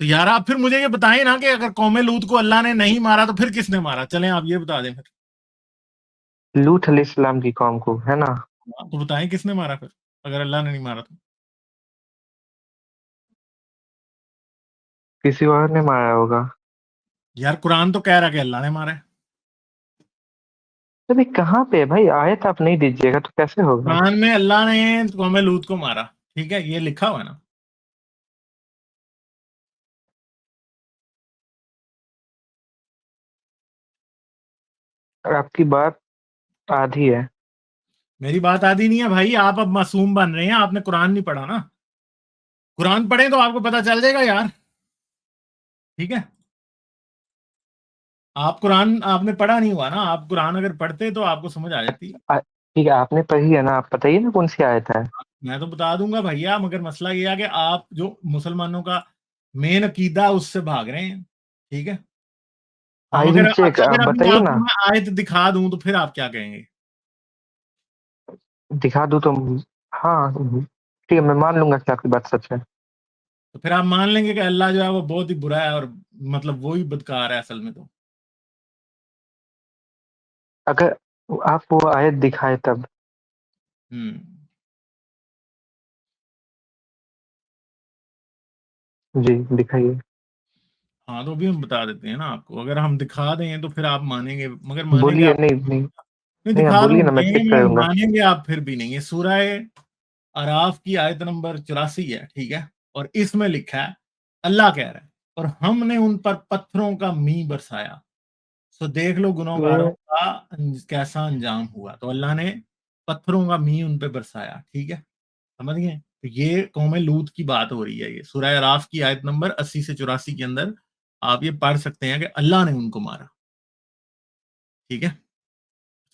تو یار آپ پھر مجھے یہ بتائیں نا کہ اگر قوم لوط کو اللہ نے نہیں مارا تو پھر کس نے مارا؟ چلیں آپ یہ بتا دیں پھر، لوط علیہ السلام کی قوم کو، ہے نا؟ تو بتائیں کس نے مارا پھر اگر اللہ نے نہیں مارا تو؟ کسی اور نے مارا ہوگا. یار قرآن تو کہہ رہا کہ اللہ نے مارا ہے. ابھی کہاں پہ ہے بھائی؟ آیت آپ نہیں دیجیے گا تو کیسے ہوگا؟ قرآن میں اللہ نے قوم لوط کو مارا، ٹھیک ہے، یہ لکھا ہوا ہے نا. آپ کی بات آدھی ہے. میری بات آدھی نہیں ہے بھائی، آپ اب معصوم بن رہے ہیں، آپ نے قرآن نہیں پڑھا نا. قرآن پڑھیں تو آپ کو پتا چل جائے گا یار، ٹھیک ہے. آپ قرآن آپ نے پڑھا نہیں ہوا نا، آپ قرآن اگر پڑھتے تو آپ کو سمجھ آ جاتی. ٹھیک ہے، آپ نے پڑھی ہے نا، آپ بتائیے نا کون سی آیت ہے. میں تو بتا دوں گا بھیا، مگر مسئلہ یہ ہے کہ آپ جو مسلمانوں کا مین عقیدہ اس سے بھاگ رہے ہیں، ٹھیک ہے. ہم آئی اگر ول چیک. آپ ابھی بتائیے آپ نا. کو میں آیت دکھا دوں تو پھر آپ کیا کہیں گے؟ دکھا دوں تو ہاں ٹھیک ہے، میں مان لوں گا کہ آپ کی بات سچ ہے. تو پھر آپ مان لیں گے کہ اللہ جو ہے وہ بہت ہی برا ہے اور مطلب وہی بدکار ہے اصل میں. تو اگر آپ وہ آیت دکھائے تب. جی دکھائیے. ہاں تو ابھی ہم بتا دیتے ہیں نا آپ کو، اگر ہم دکھا دیں تو پھر آپ مانیں گے، مگر مانیں گے بولیے. آپ نہیں نہیں نہیں. نہیں، آپ دکھا بولیے دوں نا، میں گے چیک مگر کروں گا. مانیں گے آپ پھر بھی نہیں. یہ سورہ اعراف کی آیت نمبر 84 ہے، ٹھیک ہے، اور اس میں لکھا ہے اللہ کہہ رہا ہے اور ہم نے ان پر پتھروں کا می برسایا، سو دیکھ لو گنہگاروں کا کیسا انجام ہوا. تو اللہ نے پتھروں کا می ان پہ برسایا، ٹھیک ہے، سمجھ گئے. تو یہ قوم لوط کی بات ہو رہی ہے. یہ سورہ اعراف کی آیت نمبر 80 سے 84 کے اندر آپ یہ پڑھ سکتے ہیں کہ اللہ نے ان کو مارا، ٹھیک ہے.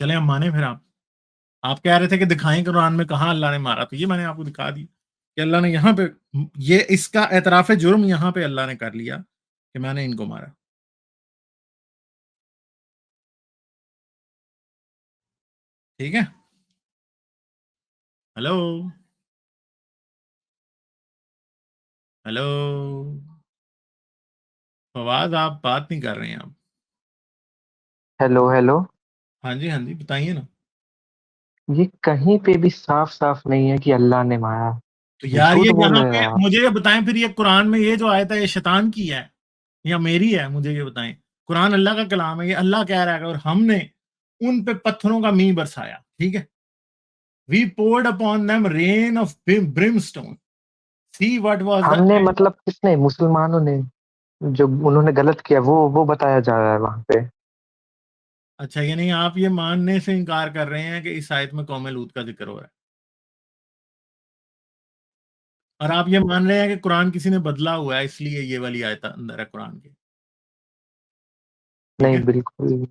چلیں ہم مانیں. پھر آپ کہہ رہے تھے کہ دکھائیں قرآن میں کہاں اللہ نے مارا، تو یہ میں نے آپ کو دکھا دی کہ اللہ نے یہاں پہ یہ اس کا اعتراف جرم یہاں پہ اللہ نے کر لیا کہ میں نے ان کو مارا. ٹھیک ہے. ہلو ہلو فواز، آپ بات نہیں کر رہے ہیں آپ. Hello hello. ہاں جی بتائیے نا. یہ کہیں پہ بھی صاف صاف نہیں ہے کہ اللہ نے مارا. تو یار جھوٹ یہ بول یہاں رہے پہ ہیں آپ. مجھے یہ بتائیں پھر، یہ قرآن میں یہ جو آیت ہے یہ شیطان کی ہے یا میری ہے؟ مجھے یہ بتائیں. قرآن اللہ کا کلام ہے، یہ اللہ کہہ رہا ہے اور ہم نے ان پہ پتھروں کا می برسایا، ٹھیک ہے. We poured upon them rain of brimstone. See what was the ہم نے end. مطلب کس نے؟ مسلمانوں نے. جو انہوں نے غلط کیا وہ بتایا جا رہا ہے وہاں پہ. اچھا، یعنی آپ یہ ماننے سے انکار کر رہے ہیں کہ اس آیت میں قوم لوط کا ذکر ہو رہا ہے، اور آپ یہ مان رہے ہیں کہ قرآن کسی نے بدلا ہوا ہے اس لیے یہ والی آیت اندر ہے قرآن کے، ٹھیک ہے. نہیں بالکل.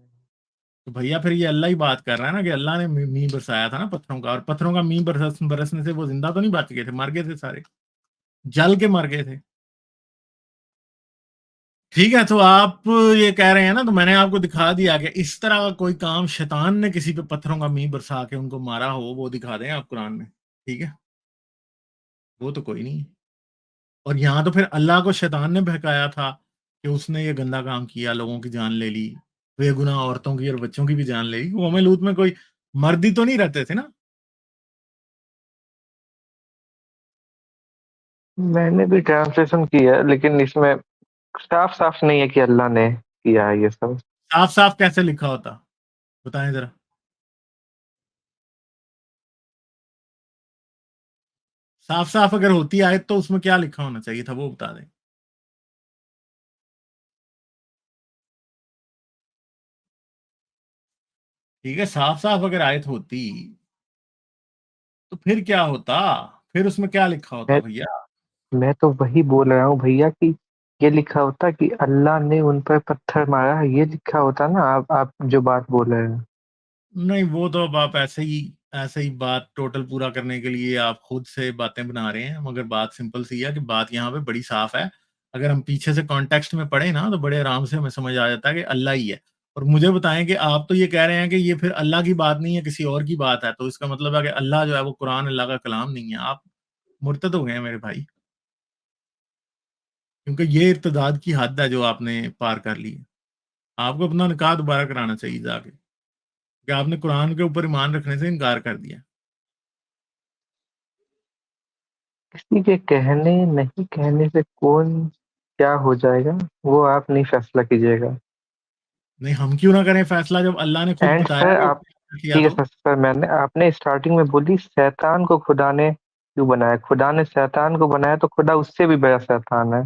تو بھیا پھر یہ اللہ ہی بات کر رہا ہے نا کہ اللہ نے می برسایا تھا نا پتھروں کا، اور پتھروں کا می برسنے سے وہ زندہ تو نہیں بچ گئے تھے، مر گئے تھے سارے، جل کے مر گئے تھے. ٹھیک ہے. تو آپ یہ کہہ رہے ہیں نا، تو میں نے آپ کو دکھا دیا کہ اس طرح کا کوئی کام شیطان نے کسی پہ پتھروں کا می برسا کے ان کو مارا ہو، وہ دکھا دیں آپ قرآن میں، ٹھیک ہے. وہ تو کوئی نہیں. اور یہاں تو پھر اللہ کو شیطان نے بہکایا تھا کہ اس نے یہ گندا کام کیا، لوگوں کی جان لے لی، بے گناہ عورتوں کی اور بچوں کی بھی جان لے لی. قوم لوط میں کوئی مردی تو نہیں رہتے تھے نا. میں نے بھی ٹرانسلیشن کی ہے لیکن اس میں صاف صاف نہیں ہے کہ اللہ نے کیا ہے یہ سب. صاف صاف کیسے لکھا ہوتا بتائیں ذرا. صاف صاف اگر ہوتی آیت تو اس میں کیا لکھا ہونا چاہیے تھا وہ بتا دیں. ٹھیک ہے، صاف صاف اگر آیت ہوتی تو پھر کیا ہوتا؟ پھر اس میں کیا لکھا ہوتا بھیا؟ میں تو وہی بول رہا ہوں بھیا کہ یہ لکھا ہوتا کہ اللہ نے ان پر پتھر مارا، یہ لکھا ہوتا نا. آپ جو بات بول رہے ہیں. نہیں، وہ تو اب آپ ایسے ہی بات ٹوٹل پورا کرنے کے لیے آپ خود سے باتیں بنا رہے ہیں، مگر بات سمپل سی ہے کہ بات یہاں پہ بڑی صاف ہے. اگر ہم پیچھے سے کانٹیکسٹ میں پڑھیں نا تو بڑے آرام سے ہمیں سمجھ آ جاتا ہے کہ اللہ ہی ہے. اور مجھے بتائیں کہ آپ تو یہ کہہ رہے ہیں کہ یہ پھر اللہ کی بات نہیں ہے، کسی اور کی بات ہے، تو اس کا مطلب ہے کہ اللہ جو ہے وہ قرآن اللہ کا کلام نہیں ہے. آپ مرتد ہو گئے ہیں میرے بھائی. کیونکہ یہ ارتداد کی حد ہے جو آپ نے پار کر لی ہے. آپ کو اپنا نکاح دوبارہ کرانا چاہیے جا کے، کہ آپ نے قرآن کے اوپر ایمان رکھنے سے انکار کر دیا. کسی کے کہنے نہیں کہنے سے کون کیا ہو جائے گا وہ آپ نہیں فیصلہ کیجیے گا. نہیں ہم کیوں نہ کریں فیصلہ جب اللہ نے خود اینڈ بتایا سر کہ آپ کیا ٹھیک ہے تو. سر آپ نے اسٹارٹنگ میں بولی شیطان کو خدا نے کیوں بنایا؟ خدا نے شیطان کو بنایا تو خدا اس سے بھی بڑا شیطان ہے.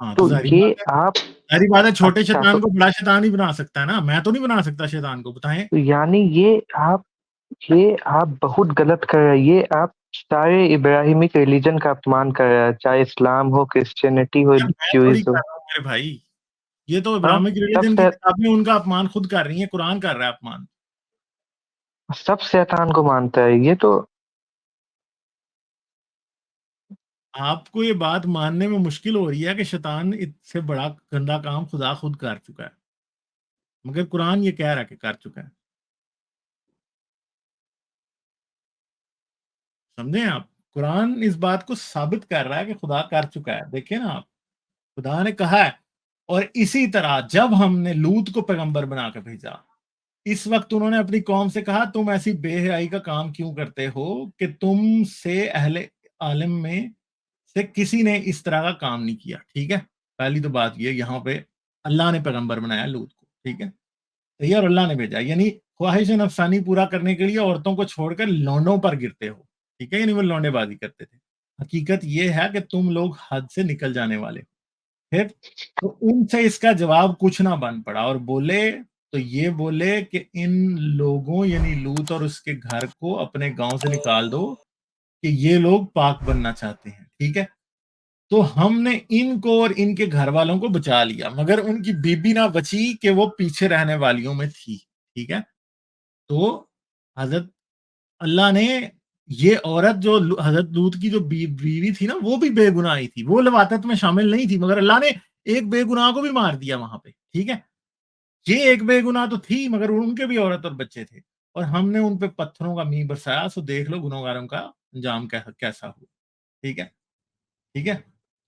ہاں تو ظاہری یہ بات ہے، آپ ظاہری بات ہے، چھوٹے اچھا شیطان تو کو بڑا شیطان ہی بنا سکتا ہے نا، میں تو نہیں بنا سکتا شیطان کو. بتائیں. یعنی یہ آپ بہت غلط کر رہے ہیں. یہ آپ سارے ابراہیمک ریلیجن کا اپمان کر رہا ہے، چاہے اسلام ہو، کرسچینٹی ہو، میں تھوڑی جوئزم کر ہو. رہا ہوں میرے بھائی، یہ تو ہاں ابراہمک ریلیجن کی کتابیں ان کا اپمان خود کر رہی ہیں، قرآن کر رہا ہے اپمان. سب شیطان کو مانتا ہے. یہ تو آپ کو یہ بات ماننے میں مشکل ہو رہی ہے کہ شیطان اس سے بڑا گندا کام خدا خود کر چکا ہے، مگر قرآن یہ کہہ رہا ہے کہ کر چکا ہے. سمجھیں آپ، قرآن اس بات کو ثابت کر رہا ہے کہ خدا کر چکا ہے. دیکھیں نا آپ، خدا نے کہا ہے، اور اسی طرح جب ہم نے لوط کو پیغمبر بنا کے بھیجا، اس وقت انہوں نے اپنی قوم سے کہا تم ایسی بے حیائی کا کام کیوں کرتے ہو کہ تم سے اہل عالم میں سے کسی نے اس طرح کا کام نہیں کیا. ٹھیک ہے، پہلی تو بات یہ، یہاں پہ اللہ نے پیغمبر بنایا لوط کو. ٹھیک ہے، صحیح، اور اللہ نے بھیجا، یعنی خواہش نفسانی پورا کرنے کے لیے عورتوں کو چھوڑ کر لونڈوں پر گرتے ہو. ٹھیک ہے، یعنی وہ لونڈے بازی کرتے تھے. حقیقت یہ ہے کہ تم لوگ حد سے نکل جانے والے ہو. پھر تو ان سے اس کا جواب کچھ نہ بن پڑا، اور بولے تو یہ بولے کہ ان لوگوں یعنی لوط اور اس کے گھر کو اپنے گاؤں سے نکال دو کہ یہ لوگ پاک بننا چاہتے ہیں. ٹھیک ہے، تو ہم نے ان کو اور ان کے گھر والوں کو بچا لیا، مگر ان کی بیوی نہ بچی کہ وہ پیچھے رہنے والیوں میں تھی. ٹھیک ہے، تو حضرت اللہ نے یہ عورت جو حضرت لوط کی جو بیوی تھی نا، وہ بھی بے گناہی تھی، وہ لواطت میں شامل نہیں تھی، مگر اللہ نے ایک بے گناہ کو بھی مار دیا وہاں پہ. ٹھیک ہے، یہ ایک بے گناہ تو تھی مگر ان کے بھی عورت اور بچے تھے، اور ہم نے ان پہ پتھروں کا میਂہ برسایا. سو دیکھ لو گنہگاروں کا انجام کیسا ہو. ٹھیک ہے، ٹھیک ہے،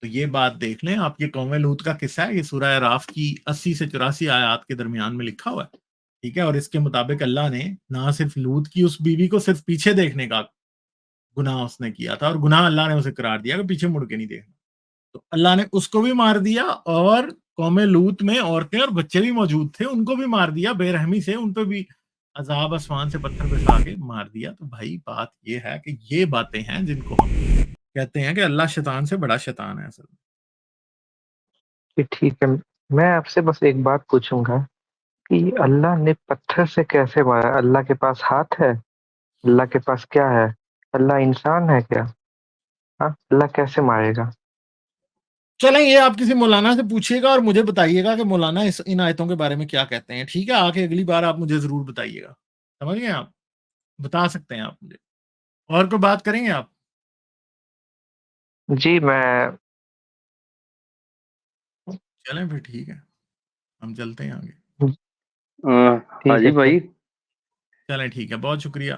تو یہ بات دیکھ لیں آپ. یہ قوم لوط کا قصہ ہے، یہ سورہ اعراف کی 80 سے 84 آیات کے درمیان میں لکھا ہوا ہے. ٹھیک ہے، اور اس کے مطابق اللہ نے نہ صرف لوط کی اس بیوی کو صرف پیچھے دیکھنے کا گناہ اس نے کیا تھا، اور گناہ اللہ نے اسے قرار دیا کہ پیچھے مڑ کے نہیں دیکھنا، تو اللہ نے اس کو بھی مار دیا، اور قوم لوط میں عورتیں اور بچے بھی موجود تھے، ان کو بھی مار دیا بے رحمی سے، ان پہ بھی عذاب آسمان سے پتھر برسا کے مار دیا. تو بھائی بات یہ ہے کہ یہ باتیں ہیں جن کو ہم کہتے ہیں کہ اللہ شیطان سے بڑا شیطان ہے اصل میں. ٹھیک ہے. میں آپ سے بس ایک بات پوچھوں گا کہ اللہ نے پتھر سے کیسے مارا؟ اللہ کے پاس ہاتھ ہے؟ اللہ کے پاس کیا ہے؟ اللہ انسان ہے کیا؟ ہاں، اللہ کیسے مارے گا؟ چلیں یہ آپ کسی مولانا سے پوچھیے گا اور مجھے بتائیے گا کہ مولانا ان آیتوں کے بارے میں کیا کہتے ہیں. ٹھیک ہے، آ کے اگلی بار آپ مجھے ضرور بتائیے گا. سمجھ گئے آپ؟ بتا سکتے ہیں آپ مجھے. اور کوئی بات کریں گے آپ؟ جی میں چلیں پھر ٹھیک ہے، ہم چلتے ہیں آگے. ہاں جی بھائی، چلیں ٹھیک ہے، بہت شکریہ.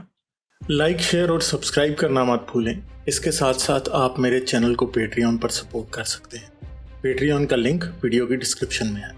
لائک، شیئر اور سبسکرائب کرنا مت بھولیں. اس کے ساتھ ساتھ آپ میرے چینل کو پیٹریون پر سپورٹ کر سکتے ہیں. پیٹریون کا لنک ویڈیو کی ڈسکرپشن میں ہے.